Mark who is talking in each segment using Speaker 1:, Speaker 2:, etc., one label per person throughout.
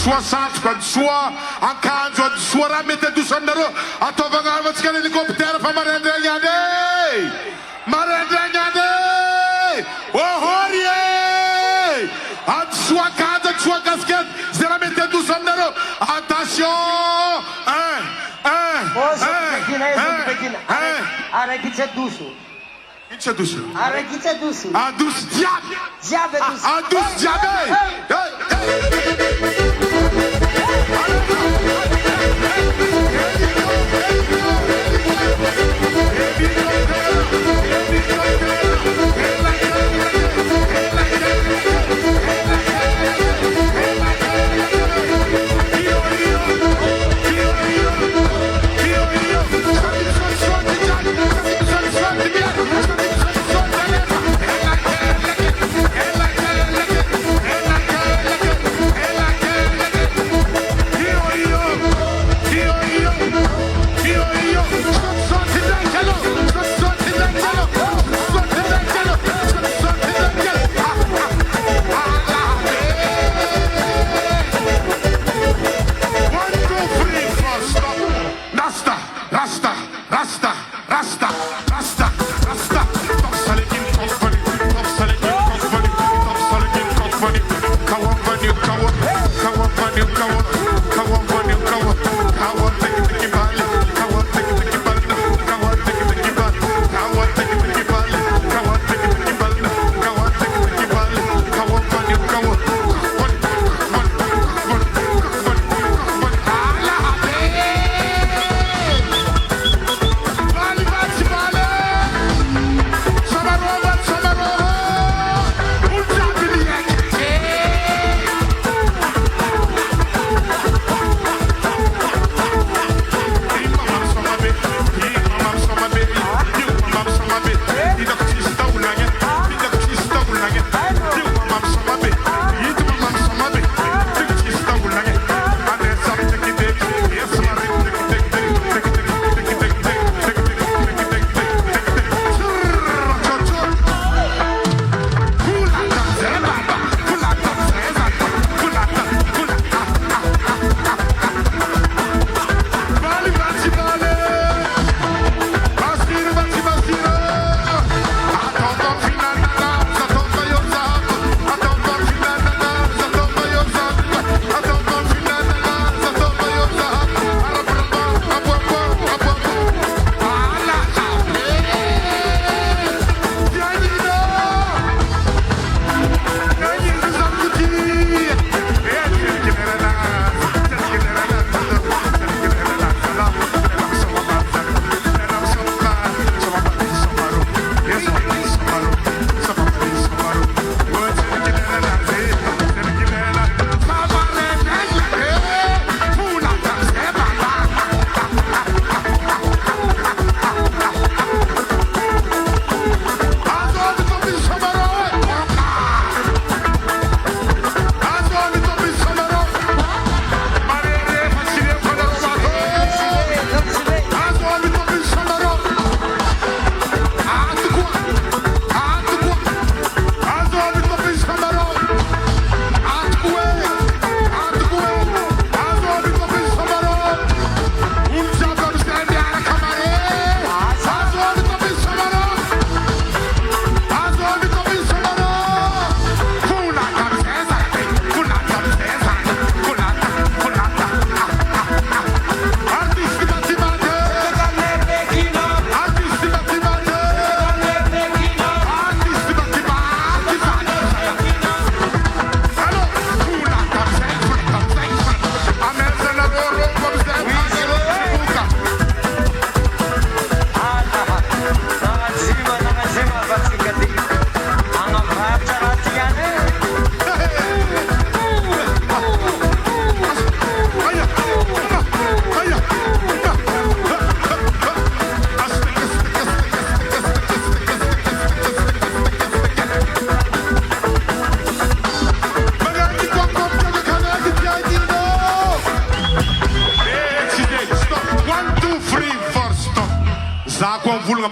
Speaker 1: soa satroka ny soa akanjo any soa raha mety adosanareo ataovagna antsika ny hélicoptère fa maraindraigny any maraindraigny any ohory any soa akanjo any soa casquette zay raha mety adosanareo attention
Speaker 2: araiky tsy adoso
Speaker 1: Incha adoso
Speaker 2: araiky tsy adoso
Speaker 1: adoso diaby
Speaker 2: jiaby adoso
Speaker 1: adoso diaby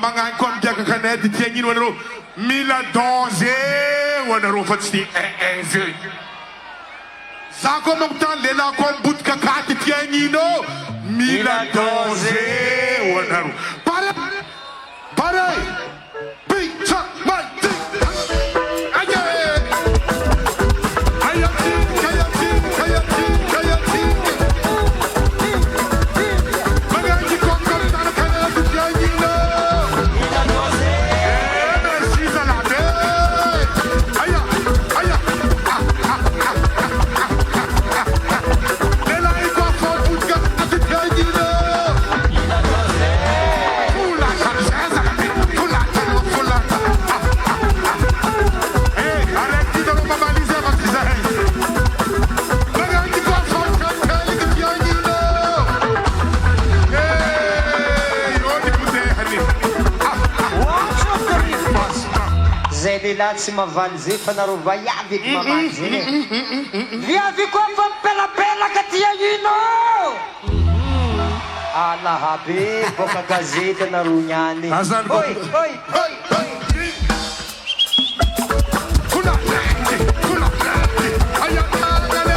Speaker 1: Magnano koa migiaka kanety tiagnino anareo mila danger ho anareo fa tsy dia Zako moktan lela kon but ka kati tianino. Mila doze. Wanaru. Pare. Pare. Big chuck my dick. Aye. Kayati. Kayati. Kayati. Kayati. Magaji kon tan kayati tianino.
Speaker 3: Mila doze.
Speaker 1: Merci salade. Aya. Aya. Lela iko fon but ka kati tianino.
Speaker 3: Mila doze.
Speaker 1: Fula kabisa salade. Fula. Fula. Hey, arrête de nous babaliser parce que ça. Magaji kon fon kayati tianino. Hey, oni kute hani.
Speaker 3: Watch of the riffs.
Speaker 2: Zay lehilahy tsy mavaly zay fa nareo vaiavy eky mamaly zay e. Viavy koa fa mipelapelaka tia ino. Alahabe boka gazety anareo niany.
Speaker 1: Azan
Speaker 2: Oi, oi, oi, oi.
Speaker 1: Fula. Fula. Aya ale.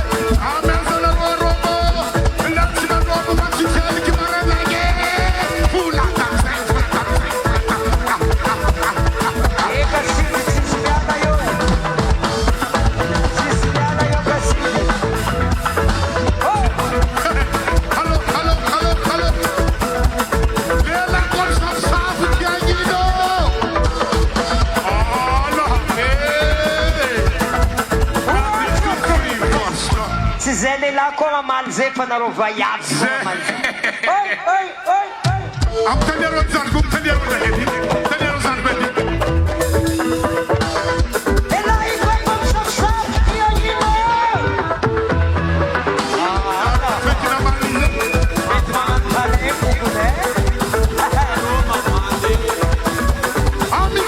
Speaker 1: Amazona robo. Latina robo makiteli kimarelege. Fula.
Speaker 2: Eka sili sisiliana yo. Sisiliana yo kasili.
Speaker 1: Hello. Lela kon safu tianino. Allah. Hey.
Speaker 2: Tsy zay lehilahy koa mamaly zay fa nareo vaiavy sy mamaly zay. Oi, oi, oi, oi.
Speaker 1: Am tanero zangu tanero zahedi. Tanero zangu.
Speaker 2: Elahi koa mamsafosafo tia ino.
Speaker 1: Fekina mali.
Speaker 2: Mety magnano ne.
Speaker 1: Ami.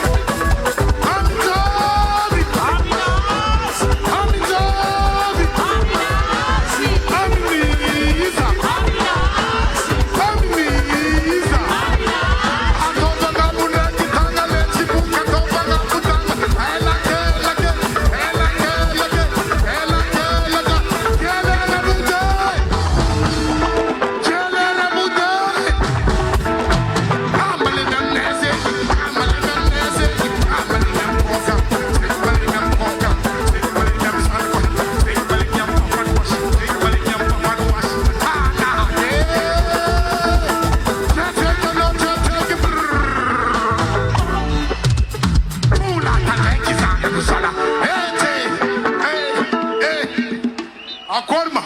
Speaker 1: Acorma.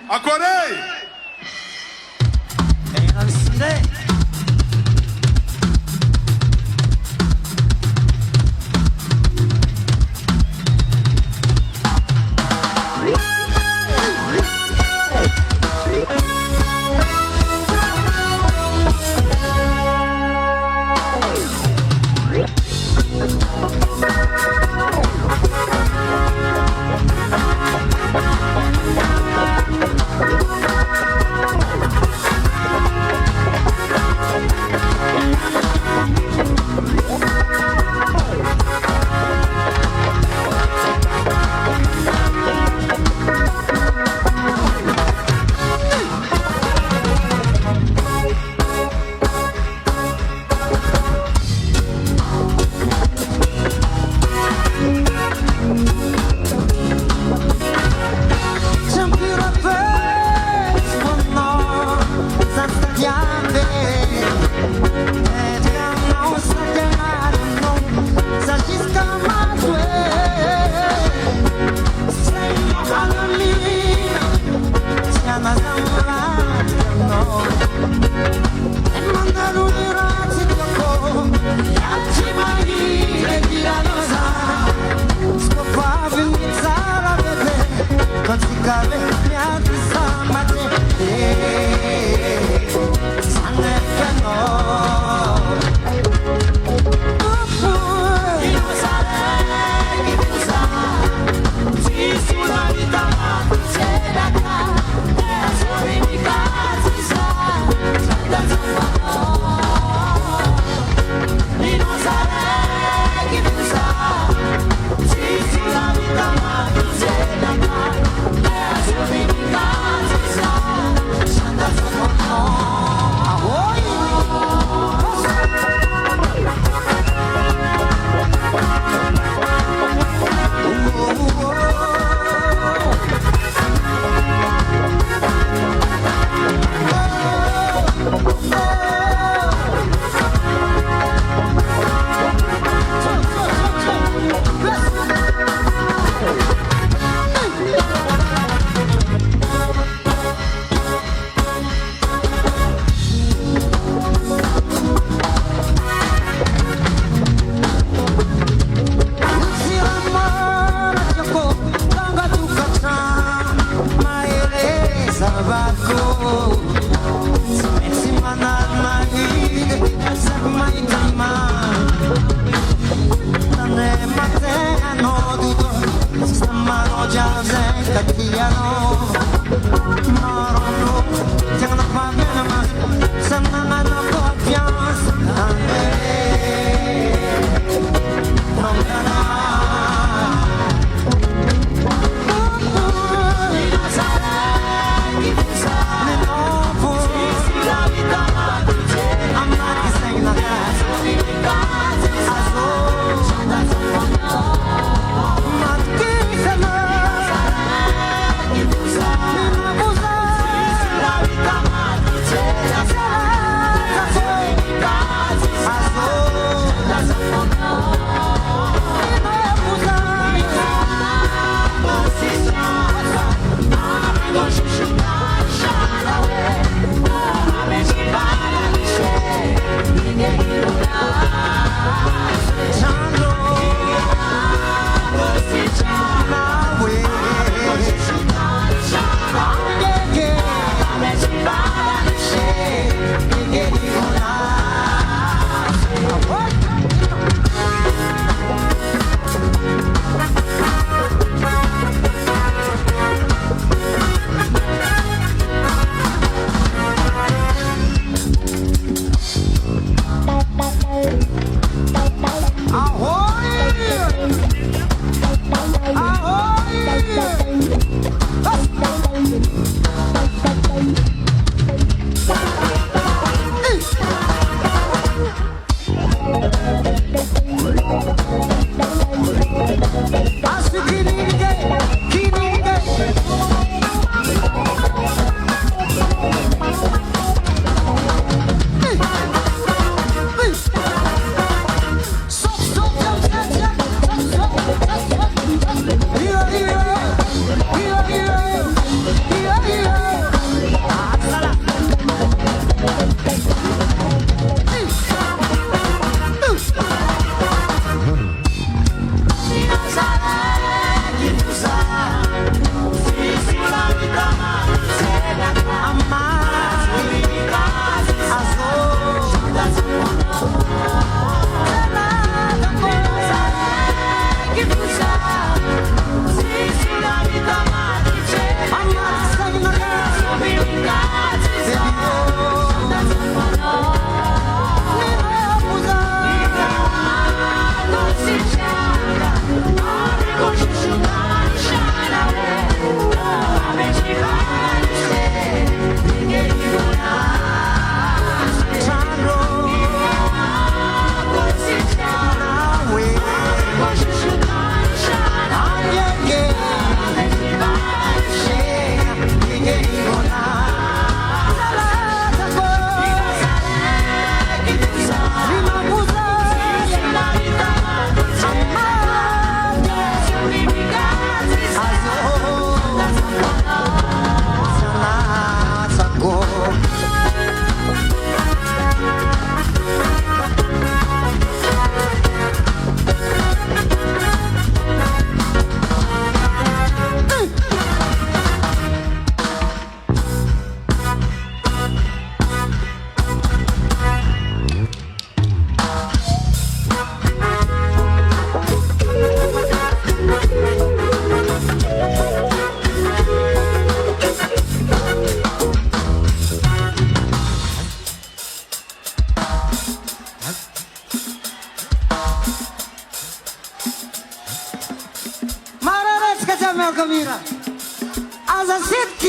Speaker 1: Acorei.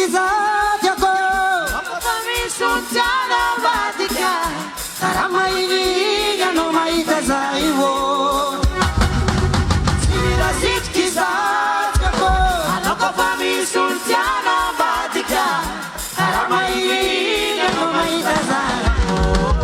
Speaker 4: kizazi yako sultana badika karama iliga no maita zaivo sirazit kizazi yako aloko fami sultana badika karama iliga no maita zaivo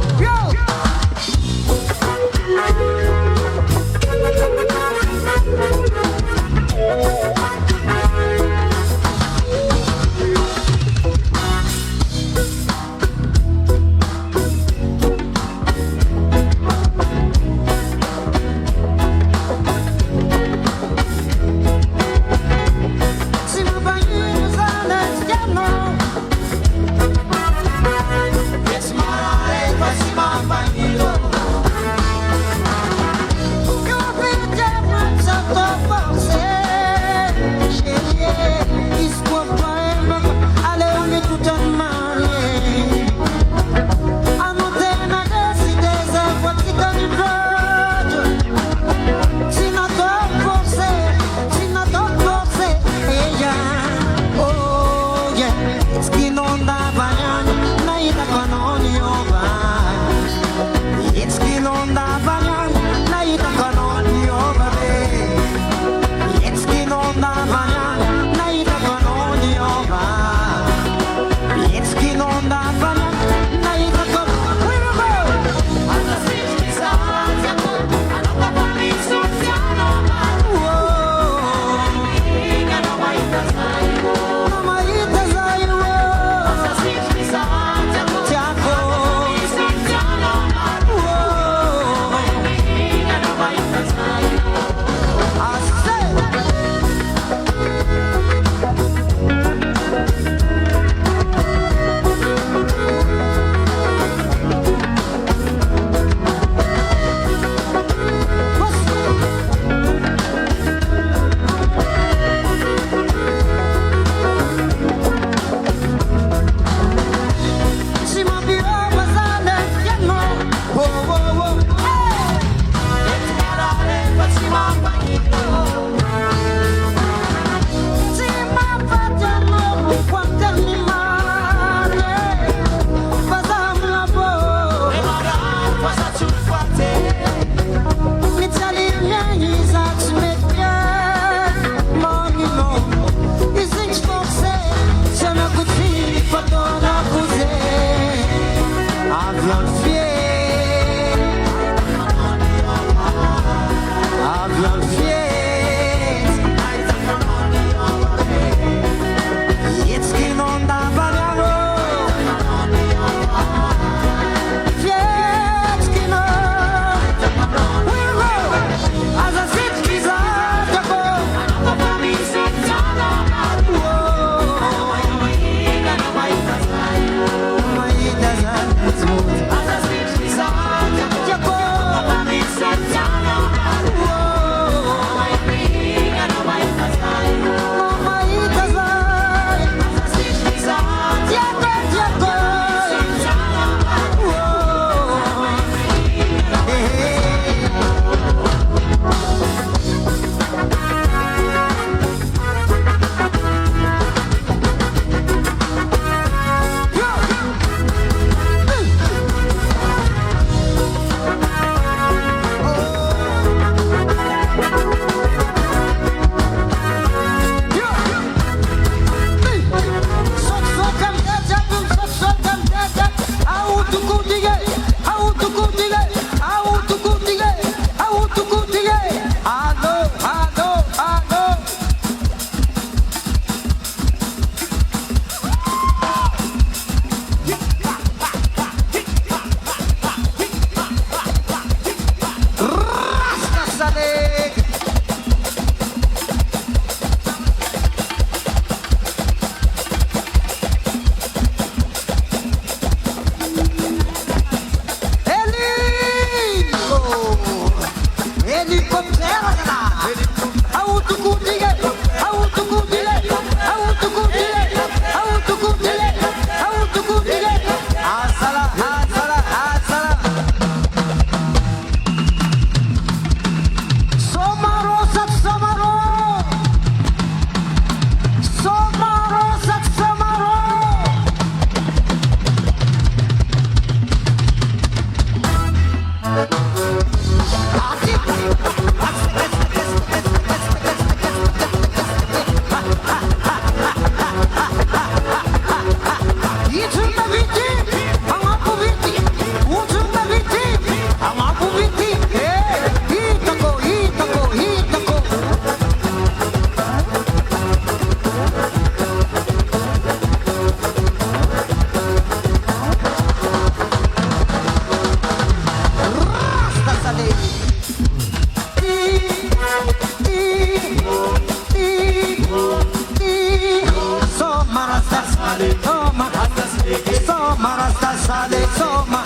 Speaker 2: Marasta sale soma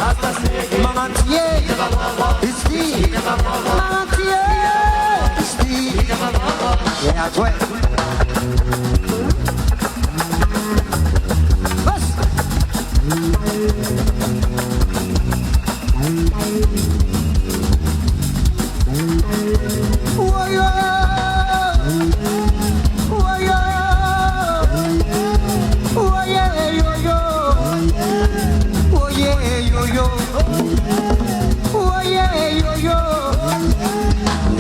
Speaker 2: Manantie Isti Manantie Isti Yeah, toi Bas Woyo Woyo Woye yo yo Woye yo yo Woye yo yo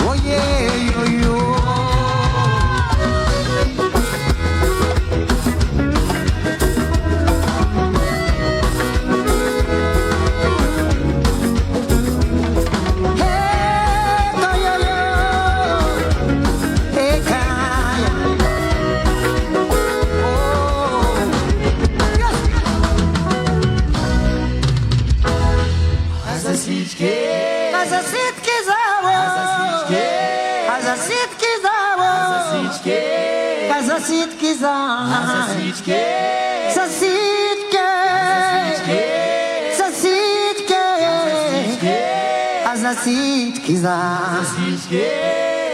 Speaker 2: Woye yo yo Сосидки за сосидки, сосидки, а сосидки за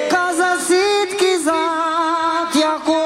Speaker 2: казасидки за тяко.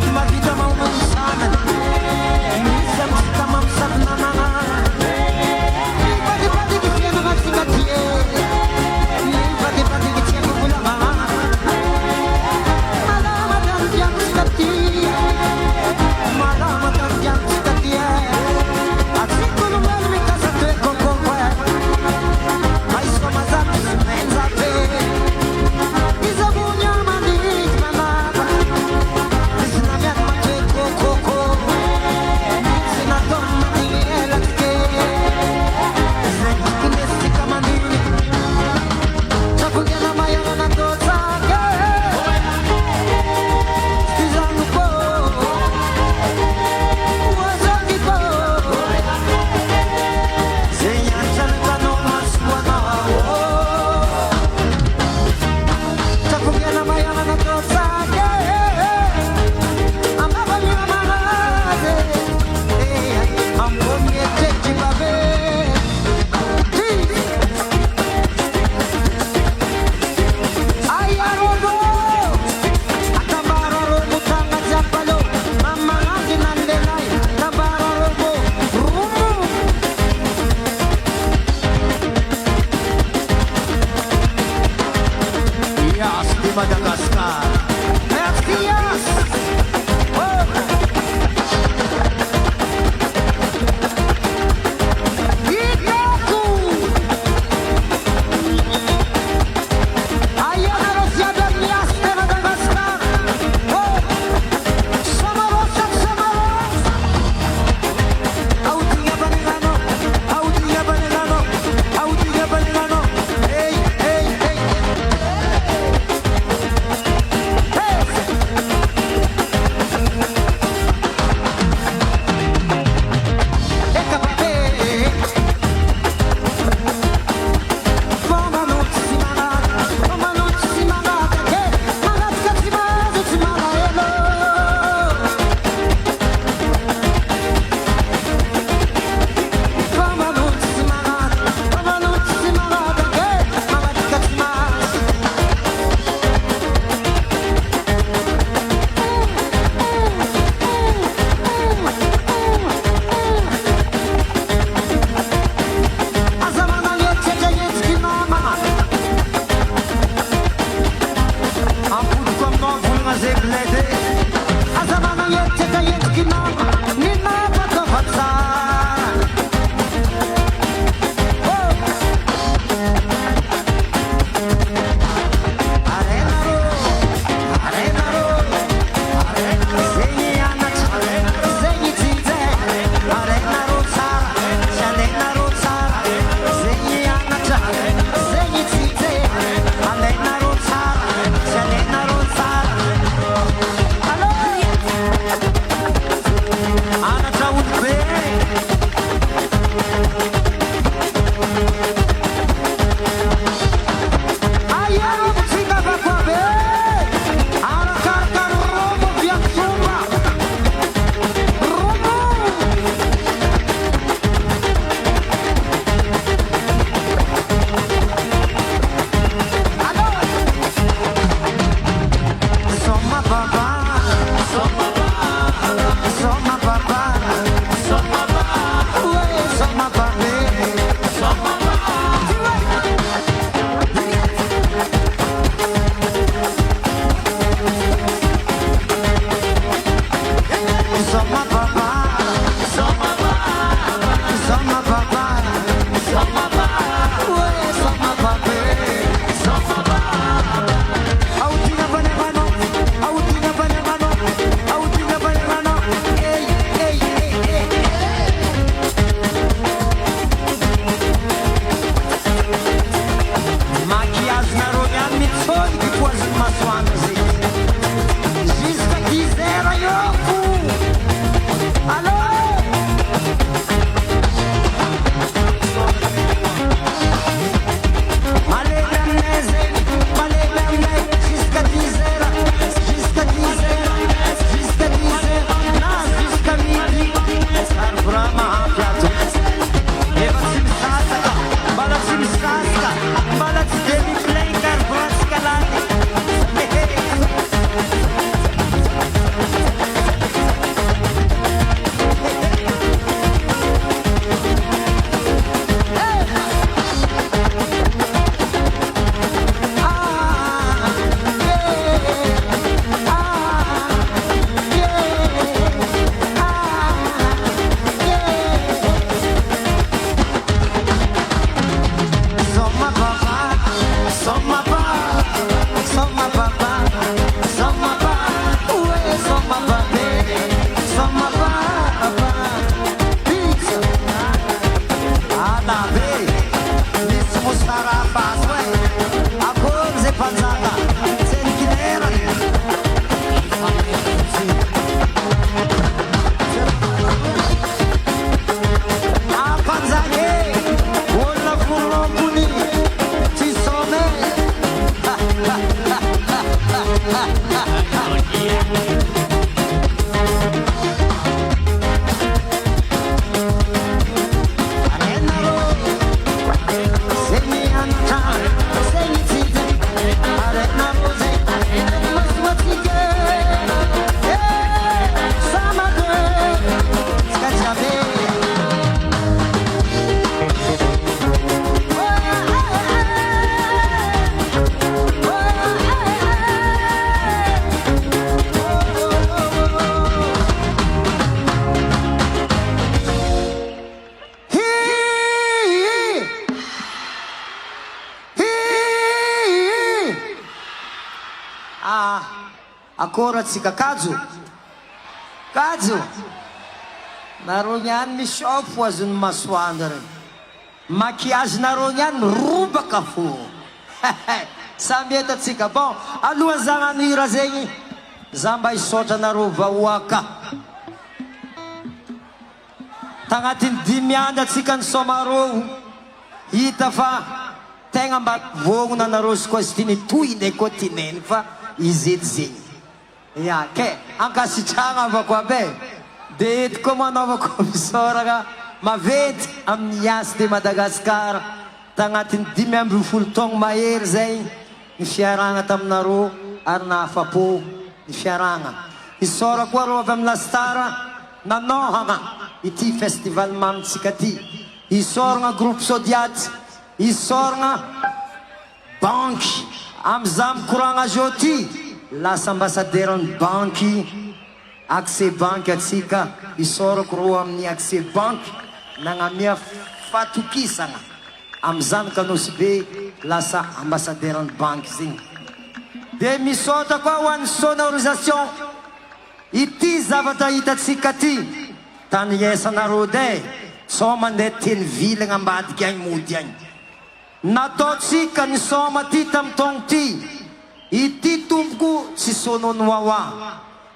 Speaker 2: Masak Akory atsika kajo. Kajo. Nareo niany misy afo azon'ny masoandro reny. Maquillage nareo niany robaka fo. Samy eto atsika. Bon, alohan'ny zagnano hira zegny, za mba hisaotra nareo vahoaka. Tagnatin'ny 5 andro atsika nisomareo, hita fa tegna mba vognona nareo sy koa sy toy ndray koa tineny fa izy eto zegny. Ya, ke ankasitragna avako abe. De eto koa manaovako misoragna maventy amin'ny Asy de Madagasikara. Tagnatin'ny 12 taogno mahery zay ny fiaragna taminareo ary nahafapo ny fiaragna. Isora koa rô avy amin'ny lastara nanohagna ity festival mamitsika ty. Isoragna groupe Sodiaty, isoragna banky. Amizah mikoragna azy eo ty lasa ambassadeuran'ny banky Accès Bank atsika. Isorako rô amin'ny Accès Bank nagnamia fatokisagna amizah ny kanosy be lasa ambassadeuran'ny banky zegny. De misaotra koa ho an'ny sonorisation ity zavatra hitatsika ty. Tanyesanareo de so mandeha teny vilagna ambadika agny mody agny. Nataotsika ny soma ty tamy taogno ty. Ity tompoko tsy sonony wawa.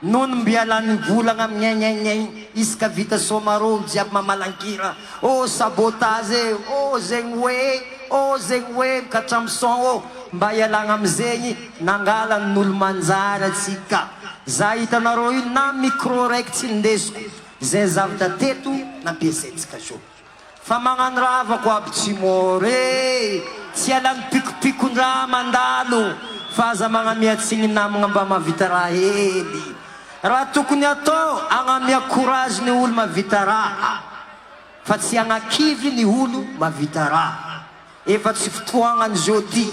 Speaker 2: Nono mbialan'ny volagna mignaignaignaigny isaka vita somareo jiaby mamalankira. Oh sabotage, oh zegny hoe katramy son oh. Mba ialagna amizegny nangalan'ny olo manjary atsika. Za hitanareo io na micro raiky tsy ndesiko. Zay zavatra teto nampiasaitsika so. Fa magnano raha avako aby tsy more. Tsy alan'ny pikopikon-draha mandalo. Fa aza magnamiatsigny namagna mba mavita raha hely. Raha tokony atao agnamia courage ny olo mavita raha. Fa tsy agnakivy ny olo mavita raha. Efa tsy fotoagnany jeudi.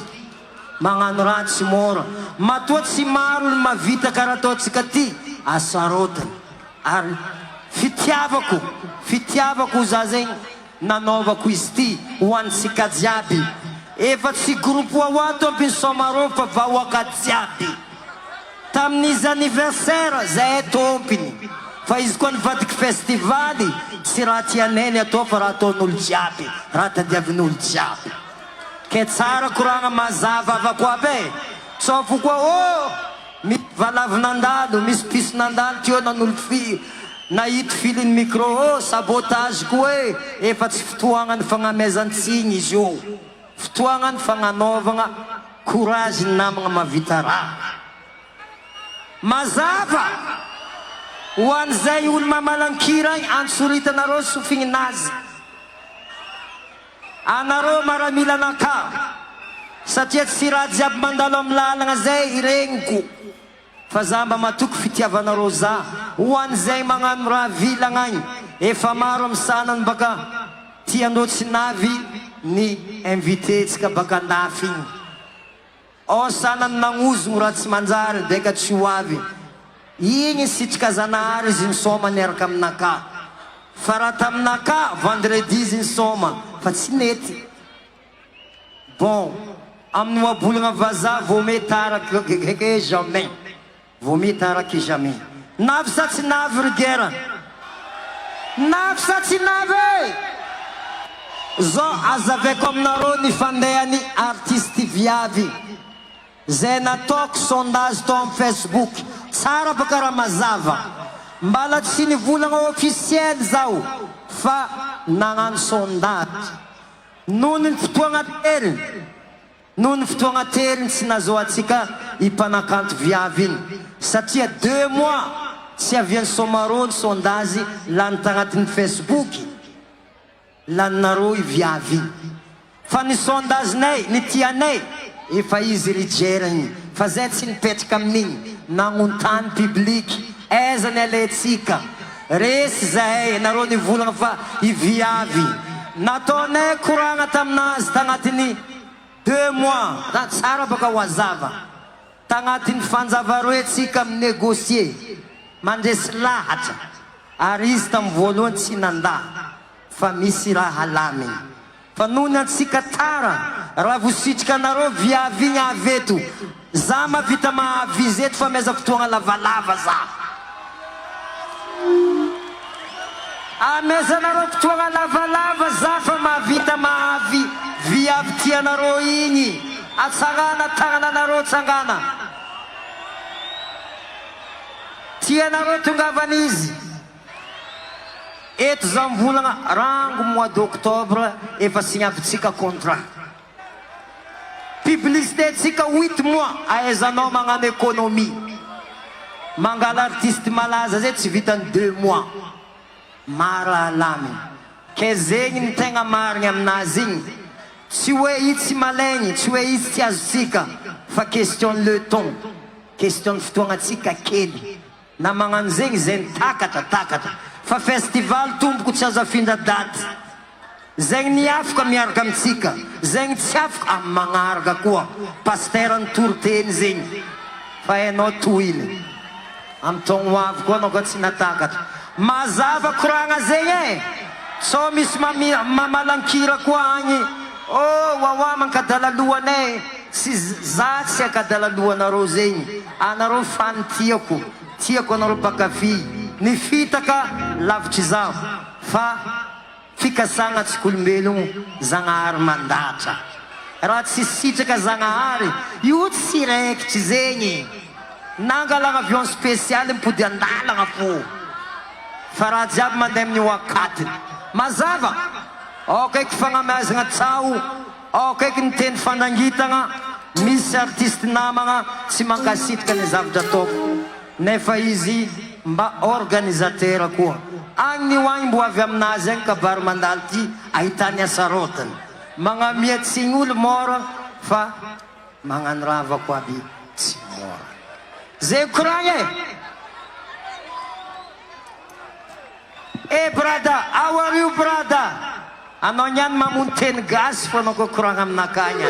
Speaker 2: Magnano raha tsy mora. Matoa tsy maro olo mavita karaha ataotsika ty. Asarotany. Ary fitiavako za zegny nanaovako izy ty ho antsika jiaby. Efa tsy groupe wawato ampiny somareo fa vahoaka jiaby. Tamin'izy anniversaire zay tompiny. Fa izy koa nivadiky festivaly tsy raha tianeny atao fa raha ataon'olo jiaby. Raha tadiavin'olo jiaby. Ke tsara koragna mazava avako abe. Tsofo koa oh misy valavinandalo, misy pisonandalo teo nan'olo nahito filiny micro oh sabotage koa e. Efa tsy fotoagnany fagnamezantsigny izy io. Fotoagnany fagnanaovagna courage ny namagna mavita raha. Mazava ho an'izay olo mamalankira antsoritanareo sofigninazy. Anareo maramila anaka satria tsy raha jiaby mandalo amin'ny lalagna zay iregniko. Fa za mba matoky fitiavanareo za ho an'izay magnano raha vilagna agny. Efa maro amin'ny sanany baka tiandreo tsy navy ny invité-tsika baka andafy igny. O sanany nagnozogno raha tsy manjary beka tsy ho avy. Igny sitrika zanahary izy nisoma niaraka aminaka. Fa raha taminaka vendredi izy nisoma fa tsy nety. Bon, amin'ny ohabolagna vazaha vao mety taraka jamais. Vao mety araky jamais. Navy sa tsy navy rigera? Navy sa tsy navy? Zao azaveko aminareo ny fandehany artisty viavy. Zay nataoko sondage tao amin'ny Facebook. Tsara baka raha mazava. Mbala tsy nivolagna officiel zao fa nagnano sondage. Noho ny fotoagna teriny. Noho ny fotoagna teriny tsy nazoatsika himpanakanto viavy iny. Satria 2 mois tsy avian'ny somareo ny sondage lany tagnatin'ny Facebook. Laninareo i viavy iny. Fa ny sondagenay, ny tianay efa izy rigeragny. Fa zay tsy nipetraka amin'igny. Nagnotany publiky. Aiza ny alaitsika. Resy zahay nareo nivolagna fa i viavy. Nataonay koragna taminazy tagnatin'ny 2 mois. Tsara baka ho azava. Tagnatin'ny fanjavaroe tsika minegosie. Mandresy lahatra. Ary izy tamin'ny voalohany tsy nanda. Fa misy raha halaminy. Fa noho ny antsika tara. Raha vositrika nareo viavy igny aveto. za mavita mahavy eto fa meza fotoagna lavalava za amezanareo fotoagna lavalava za fa mahavita mahavy vy avy tianareo igny atsangana tagnananareo tsangana tianareo tongavan'izy eto za mivolagna rango mois d'octobre efa signavintsika contrat publicité tsika 8 mois ahaizanao magnano économie mangala artiste malaza zay tsy vitany 2 mois marahalamy ke zegny ny tegna marigny aminazy igny tsy hoe izy tsy malegny tsy hoe izy tsy azontsika fa question le temps question ny fotoagnatsika kely na magnano zegny zay takatra fa festival tomboko tsy azo afindra daty zegny ny afaka miaraka amitsika zegny tsy afaka amy magnaraka koa paster ny torteny zegny fa hainao tohiny amy togno avy koa anao koa tsy natakatra mazava koragna zegny so misy mamalankira koa agny wawa mankadalalohane sy za tsy akadalalohanaroa zegny anareo fany tiako anareo bakavy ny fitaka lavitry zaho fa fikasagna tsikolombelogno zagnahary mandatra raha tsy sitraka zagnahary io tsy raikitry zegny nangalagna avion spécial mipody andalagna fo fa raha jiaby mandeha amin'ny wakatiny mazava okaiky fagnamazagna tsao okaiky ny teny fanangitagna misy artiste namagna tsy mankasitraka ny zavatra ataoko nefa izy mba organisateur koa agny hoagny mbo avy aminazy agny kabary mandalo ty ahitany asarotany magnamiatsigny olo mora fa magnano rava ko aby tsy mora zay koragny brada how are you brada anao niany mamono teny gasy fa anao koa koragna aminakagny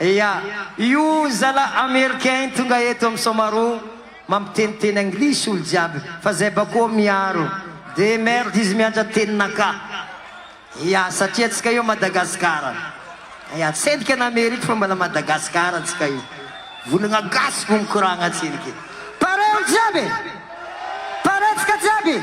Speaker 2: any ya io zala américain tonga eto amy somaro mampiteniteny anglisy olo jiaby fa zay bakoa miaro de merde izy miandra teninaka ya satria tsika io madagasikara ya tsendika an'amerika fa mbala madagasikara tsika io volagna gasy ko mikoragna atseniky pare olo jiaby pare tsika jiaby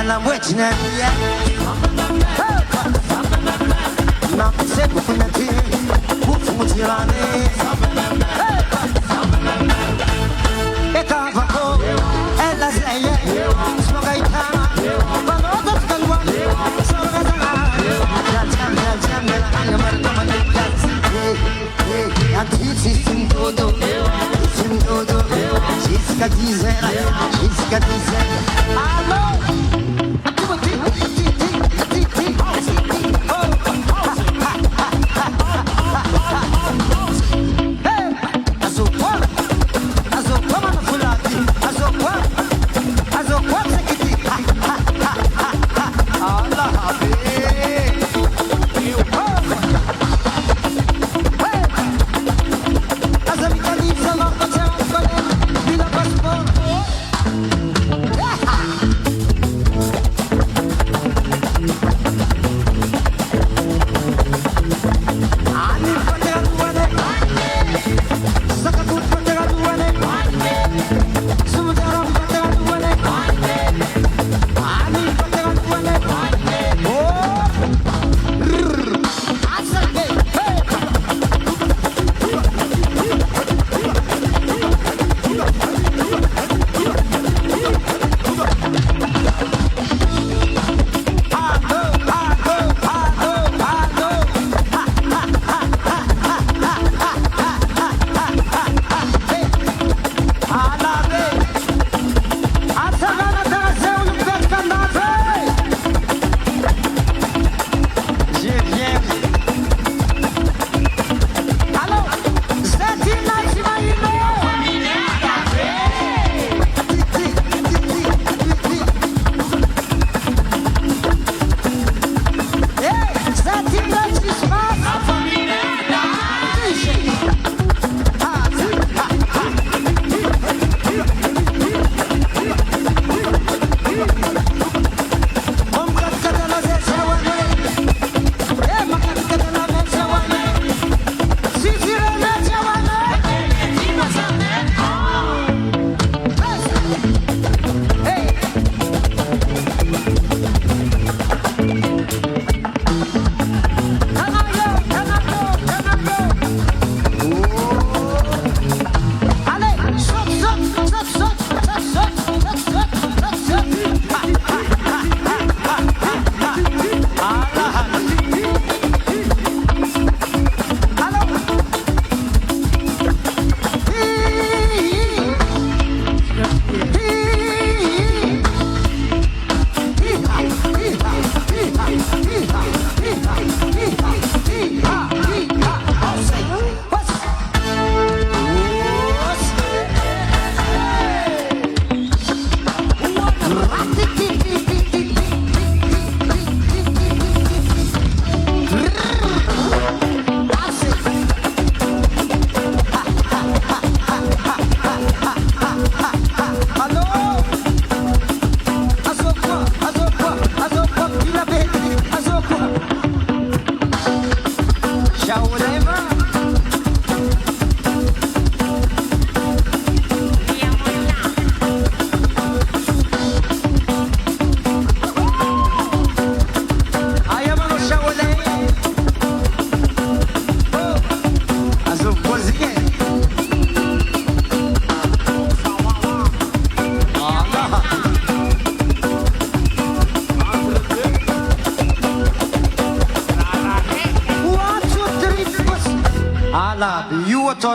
Speaker 2: And I'm witching at the end. Kupunati, Kufutirane, Ekavako, Ella Zeye, Smagaitana, Banotas Kalwan, Sorgatana,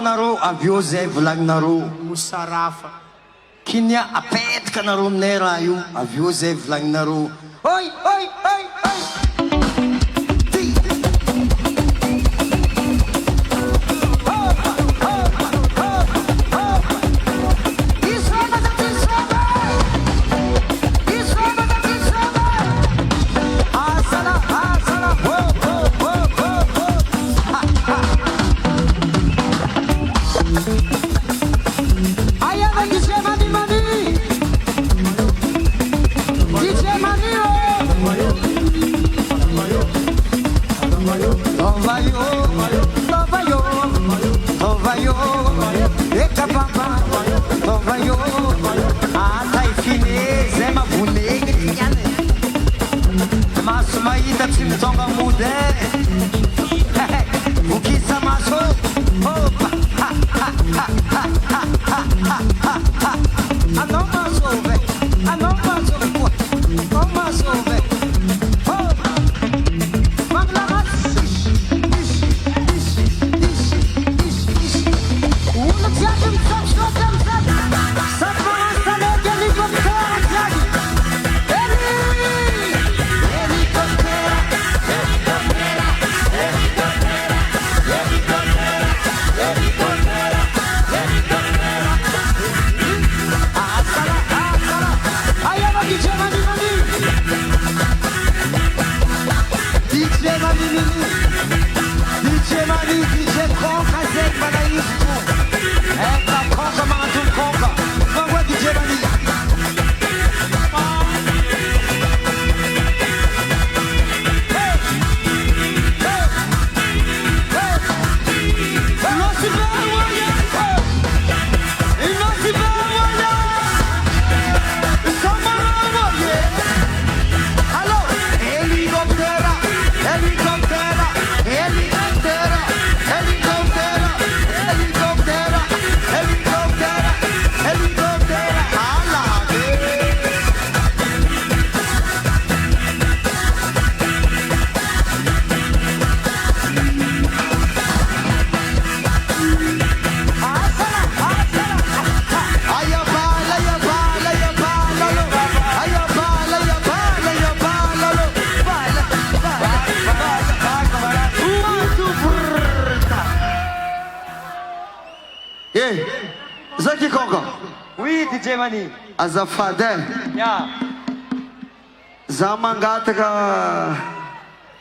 Speaker 2: Naro avyo zay volagnareo
Speaker 3: Musarafa.
Speaker 2: kinia apetraka nareo aminay raha io avyo zay volagninareo oi oi oi oi DJ Mani, oh!
Speaker 5: Zaki Kongo.
Speaker 3: Oui, DJ Mani.
Speaker 5: Azafade.
Speaker 3: Yeah.
Speaker 5: Zamangataka.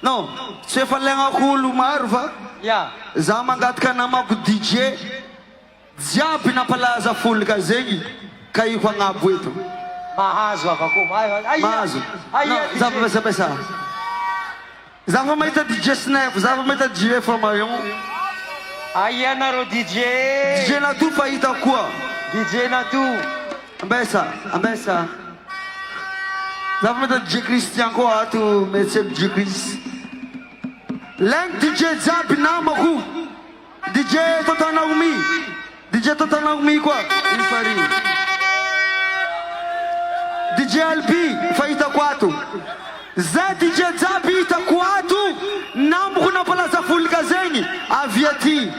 Speaker 5: No, tsy efa legnak'olo maro va?
Speaker 3: Yeah.
Speaker 5: Zamangataka namako DJ. Jiaby nampalaza folika zegny. Ka io agnabo eto.
Speaker 3: Mahazo ako.
Speaker 5: Mahazo.
Speaker 3: Aia,
Speaker 5: No, za pesa. Za fa mahita DJ Snap, za fa mahita DJ Famarion.
Speaker 3: Aia naro DJ.
Speaker 5: DJ Natu fahita koa.
Speaker 3: DJ Natu.
Speaker 5: Ambesa. Za fa mahita DJ Christian koa ato metsy DJ Chris. Leng DJ Jiaby namako. DJ Tota Naomi koa. Infari. DJ LB fahita kwato. Za DJ Jiaby hita kwato. Namako nampalaza folika zegny. Aviati.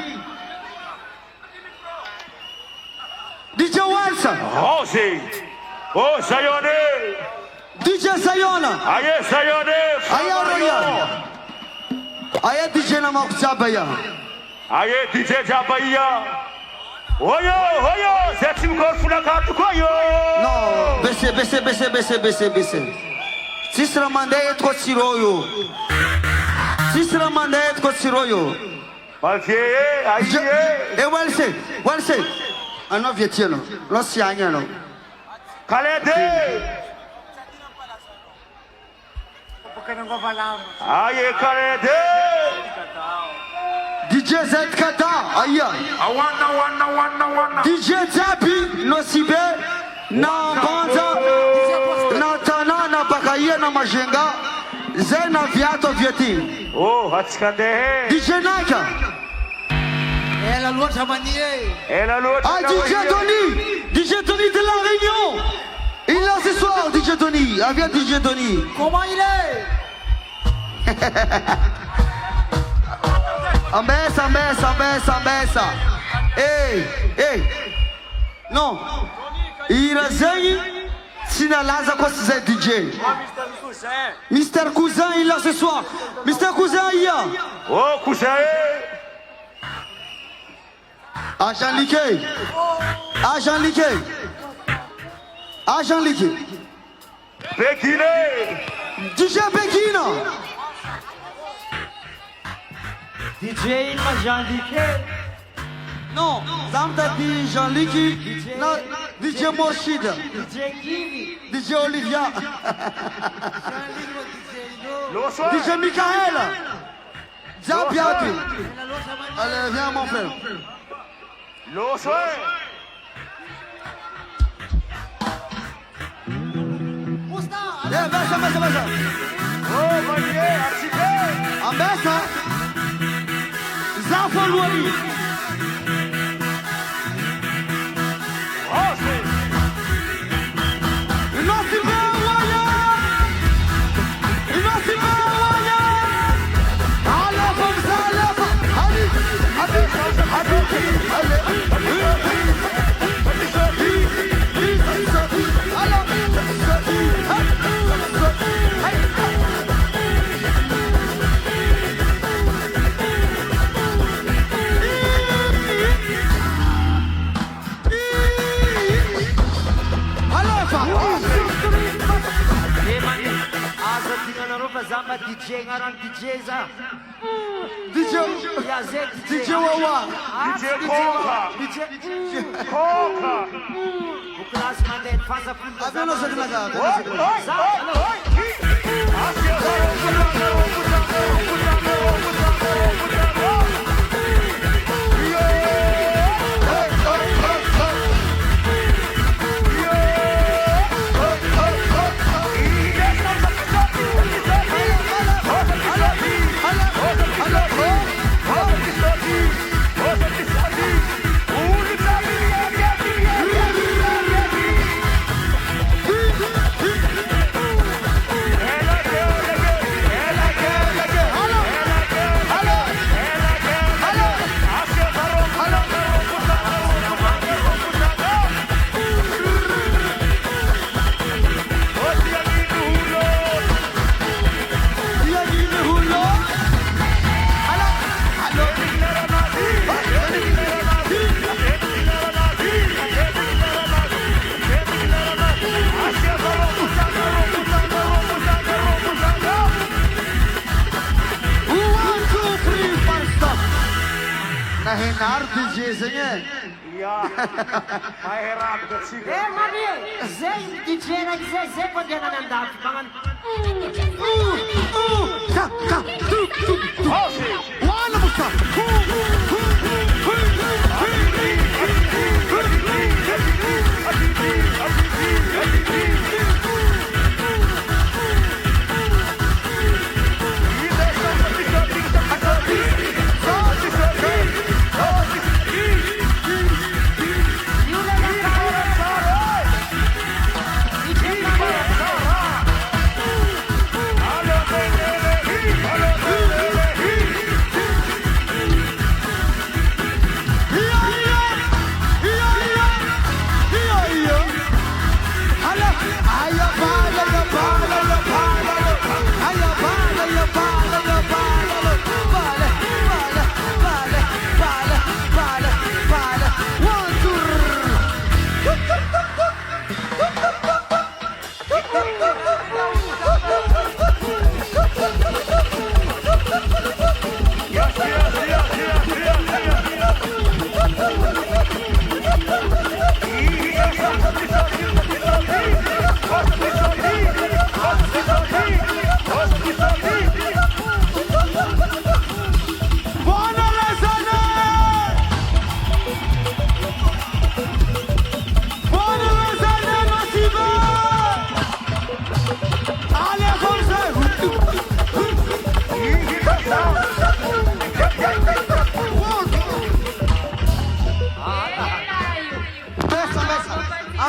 Speaker 5: DJ Walsa.
Speaker 6: Rosé. Oh, Sayone.
Speaker 5: DJ Sayona.
Speaker 6: Aye, Sayone.
Speaker 5: Aya Roya. Aya DJ na makusabaya.
Speaker 6: Aye, DJ Jabaya. Oyo. Zeti mkofuna katu koyo.
Speaker 5: No, bese. Sisra mandei tko siroyo.
Speaker 6: Malfieye, aye.
Speaker 5: Walse. Ano vietiano. Lo sianyano.
Speaker 6: Kalede. Aye, Kalede.
Speaker 5: DJ Zetkata. Aya.
Speaker 1: Awana.
Speaker 5: DJ Jiaby no sibe na banza na tana na bakaye na majenga zena viato vieti.
Speaker 6: Oh, hatskande.
Speaker 5: DJ Naka.
Speaker 6: Elle a l'autre.
Speaker 5: Ah, DJ Tony de la Réunion. Il est là ce soir, DJ Tony. Ah, viens DJ Tony.
Speaker 4: Comment il est?
Speaker 5: Ambessa. Hey. Non. Il a zéhi. Sina laza kwa c'est DJ. Mr. Cousin, il est là ce soir. Mr. Cousin, il y a.
Speaker 6: Oh, Koussaye.
Speaker 5: Agent Liké.
Speaker 6: Bekine.
Speaker 5: DJ Bekina.
Speaker 3: DJ Jean-Liké.
Speaker 5: Non, Zamta dit Jean-Liké. Non, DJ Morshid.
Speaker 3: DJ Kiwi.
Speaker 5: DJ Olivia.
Speaker 6: L'osso.
Speaker 5: DJ Michael. Zapiati. Allez, viens mon frère.
Speaker 6: L'osso.
Speaker 5: Besa.
Speaker 6: Oh, Malier, architecte.
Speaker 5: Ambessa. Zafo Louali.
Speaker 6: Rosé.
Speaker 2: Zamba DJ ngaran DJ za.
Speaker 5: DJ Wawa.
Speaker 6: DJ Coca. Coca.
Speaker 2: Buklas mande fasa full.
Speaker 5: Abelo Zagnaga.
Speaker 6: Oi.
Speaker 5: zenye.
Speaker 6: Ja. Mahirap ka sige.
Speaker 3: mami, Zay, DJ na Zay, pag yan ang dati. Pangan,
Speaker 1: Wala mo sa.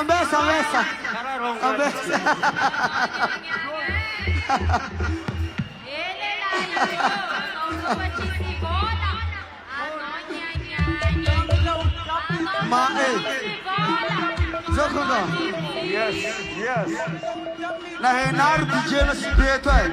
Speaker 5: Ambesa. Zokondo.
Speaker 6: Yes, yes.
Speaker 5: Na Renato DJ na Sibeto aí.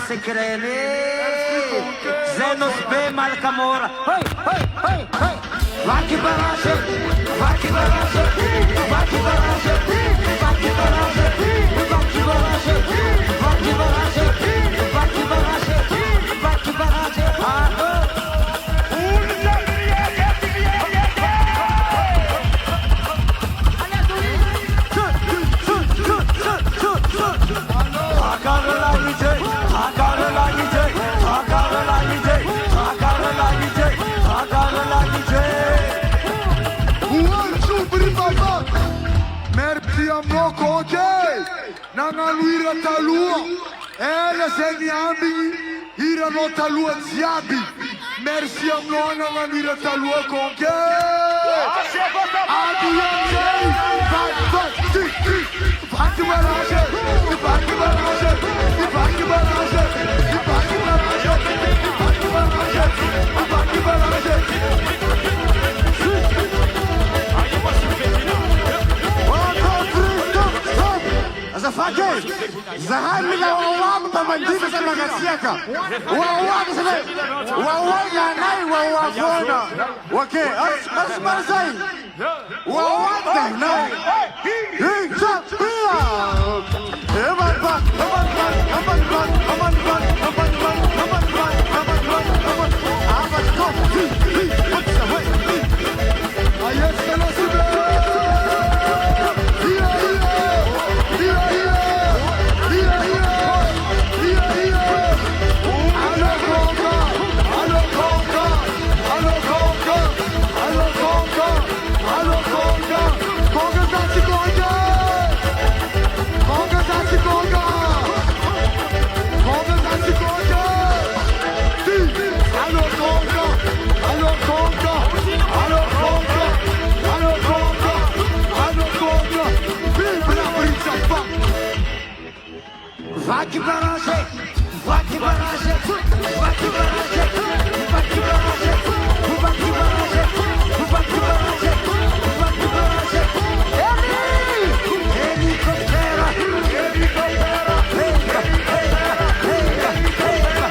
Speaker 2: Secrele Zenos be Malcamora. Vaki barashe, vaki barashe, vaki barashe, vaki barashe, vaki barashe, vaki barashe, vaki barashe, vaki barashe.
Speaker 1: Moko okay nangaluira talua ela zeni ambi ira no talua ziabi merci amno nangaluira talua konke ambi yamjei baki barage baki barage baki barage baki barage baki barage baki barage
Speaker 2: Zafake, zahani la wawamu tamandika sana gasiaka. Wawamu sana, wawaga nai wawafona. Wake, asmarzai. Wawata nai. Hincha pia. Emanban.
Speaker 1: Hello,
Speaker 2: Vaky barazy, vaky barazy, vaky barazy, vaky barazy, vaky barazy, vaky barazy, vaky barazy. Helicoptera, helicoptera, venga, venga, venga, venga.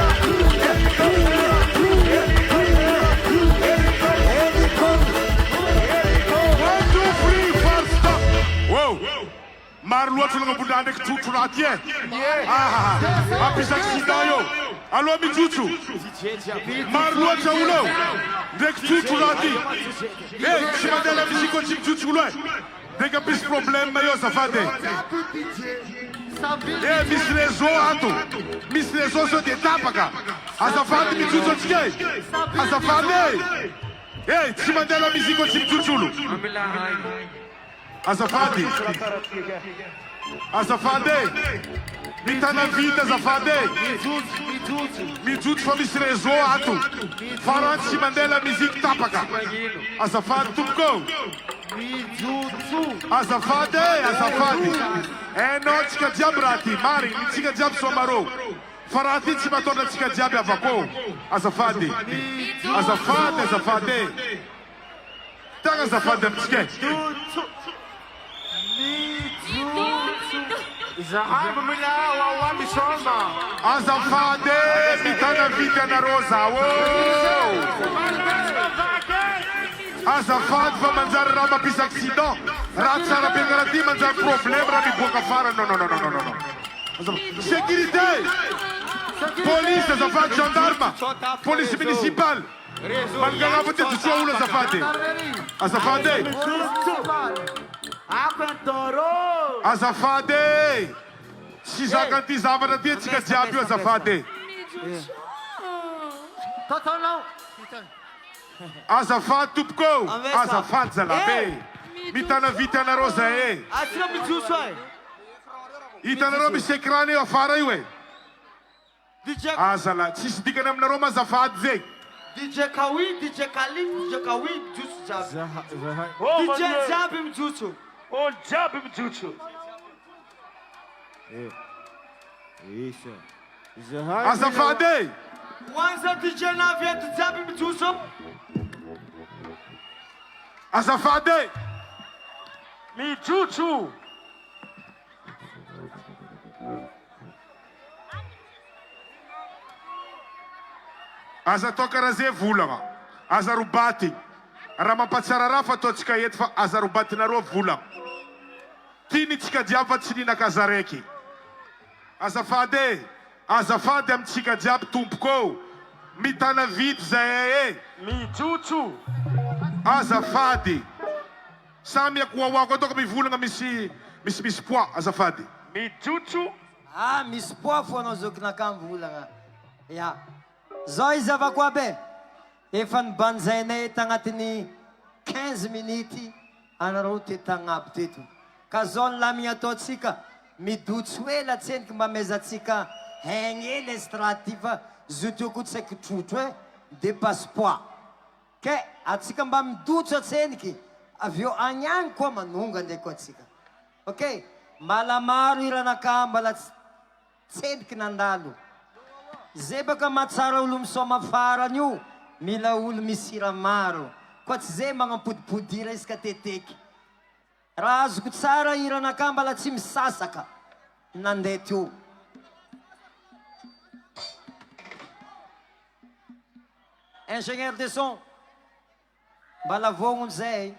Speaker 1: One, two, three, four, stop. Wow. Maro loatra lagna mbola ndraiky trotro raty e. Ampisa accident io. Aloha mijotso. Maro loatra olo eo. Ndraiky trotro raty. Tsy mandeha la musique olo tsy mijotso olo e. Ndraiky ampisy problème io azafady. Misy réseau ato. Misy réseau sao de tapaka. Azafady mijotso atsika e. Azafady e. Tsy mandeha la musique olo tsy mijotso olo. Azafady. Azafady. Mitana vita azafady. Mijotso fa misy réseau ato. Farany tsy mandeha la musique tapaka. Azafady tompoko. Azafady, azafady. No, tsika jiaby raha ty. Mariny, tsika jiaby somarô. Fa raha ty tsy matondra tsika jiaby avako. Azafady. Azafady, azafady. Tagna azafady amitsika e.
Speaker 6: Zahabu mila wawa misoma.
Speaker 1: Azafady, mitana vita anarô zao. Azafady fa manjary raha mampisa accident. Raha tsara be karaha ty manjary problème raha miboaka afara. Non, non, non, non, non, non. Sécurité. Police, azafady, gendarme. Police municipale. Mangalavo ty tsoa olo azafady. Azafady. Azafady. Tsy zaka ty zavatra ty tsika jiaby io azafady. Azafady tompoko. Azafady zalabe. Mitana vita anarô zay e.
Speaker 5: Atsika mijotso e.
Speaker 1: Hitanarô misy écran io afara io e.
Speaker 5: DJ
Speaker 1: Azala, tsisy dikany aminarô mazafady zay.
Speaker 5: DJ Kawi, DJ Khalid, DJ Kawi mijotso jiaby.
Speaker 6: Oh,
Speaker 5: DJ
Speaker 6: my
Speaker 5: jiaby mijotso.
Speaker 6: Oh, jiaby mijotso.
Speaker 1: Azafady.
Speaker 5: Kwanza DJ na vyetu jiaby mijotso.
Speaker 1: Azafady.
Speaker 6: Mijotso.
Speaker 1: Aza atao karaha zay volagna. Aza robaty. Raha mampatsara raha fa ataotsika eto fa aza robatinarô volagna. Tiny tsika jiaby fa tsy ninakaza raiky. Azafady. Azafady amitsika jiaby tompoko. Mitana vity zay e.
Speaker 6: Mijotso.
Speaker 1: Azafady. Samy akoawako ataoko mivolagna misy poids. Azafady.
Speaker 6: Mijotso.
Speaker 2: Misy poids fo anao zokinakamy volagna. Ya. Zao izy avako aby efa nibanjainay tagnatiny 15 minity anareo te tagnaby teto. Ka zao ny lamigna ataotsika midotso ela tseniky mba mezatsika haigny ela estrady ty fa zo teo ko tsaiky trotro e de passe-poids. Ke atsika mba midotso atseniky avy eo agny agny koa manonga ndraiky koa atsika. Ok? Mbala maro iranakà mbala tseniky nandalo. Zay baka mahatsara olo misoma farany io, mila olo misira maro. Koa tsy zay magnampodipodira isaka teteky. Raha azoko tsara iranakà mbala tsy misasaka nandeha teo. Ingénieur de son, mbala vognony zay.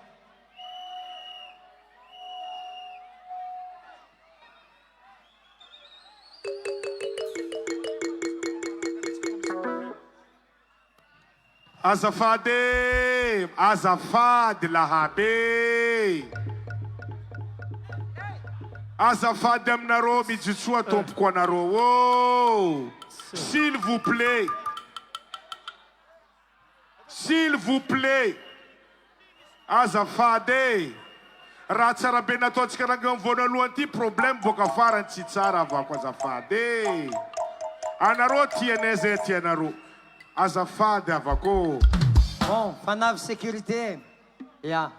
Speaker 1: Azafady. Azafady lahabe. Azafady aminarô mijotsoa tompoko anarô. Oh. S'il vous plaît. S'il vous plaît. Azafady. Raha tsara be nataotsika ranga voanalohany ty problème boaka farany tsy tsara avako azafady. Anarô tianay zay tianarô. Azafady avako.
Speaker 2: Bon, fanavy sécurité. Ya.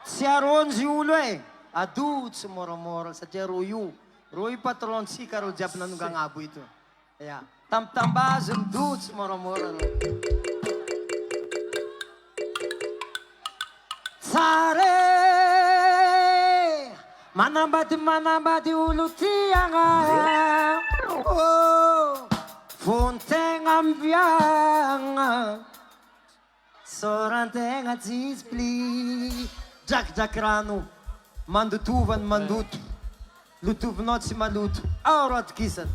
Speaker 2: Tsy aronzy olo e. Adotsy moramora satria ro io Roy patrontsika ro jiaby nanongagnabo ito. Ya, tambazo midotsy moramora ro. Tsare manambady olo tiagna. Oh, fontegna miviagna. Sorantegna tsisy pli. Drakidraky rano, mandotovany mandoto. Lutovinao tsy maloto. Ao ro atokisany.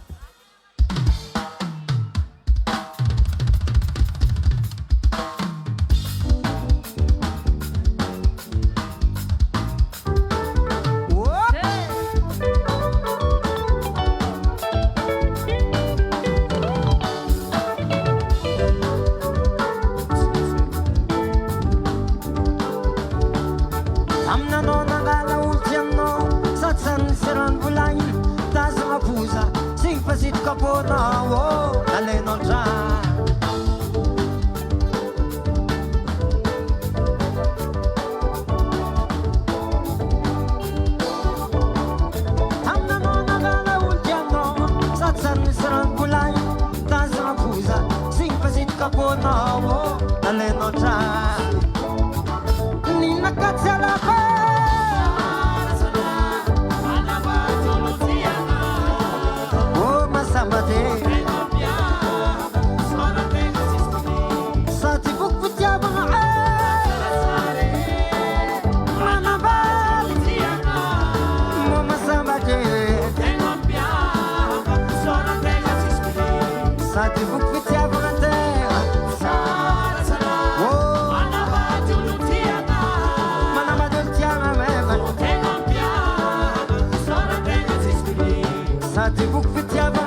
Speaker 2: Aminanao nangala olo tianao, sady sany sy rano volagny, tazagna poza, sy ny pasitaka pônao, oh, alainao ndra. Aminanao nangala olo tianao, sady sany sy rano volagny, tazagna poza, sy ny pasitaka pônao, oh, alainao ndra. Nina katsalafa oh masambate sati bukutiabanga anabali mo masambate sati bukutiabanga Sati buk fitiaba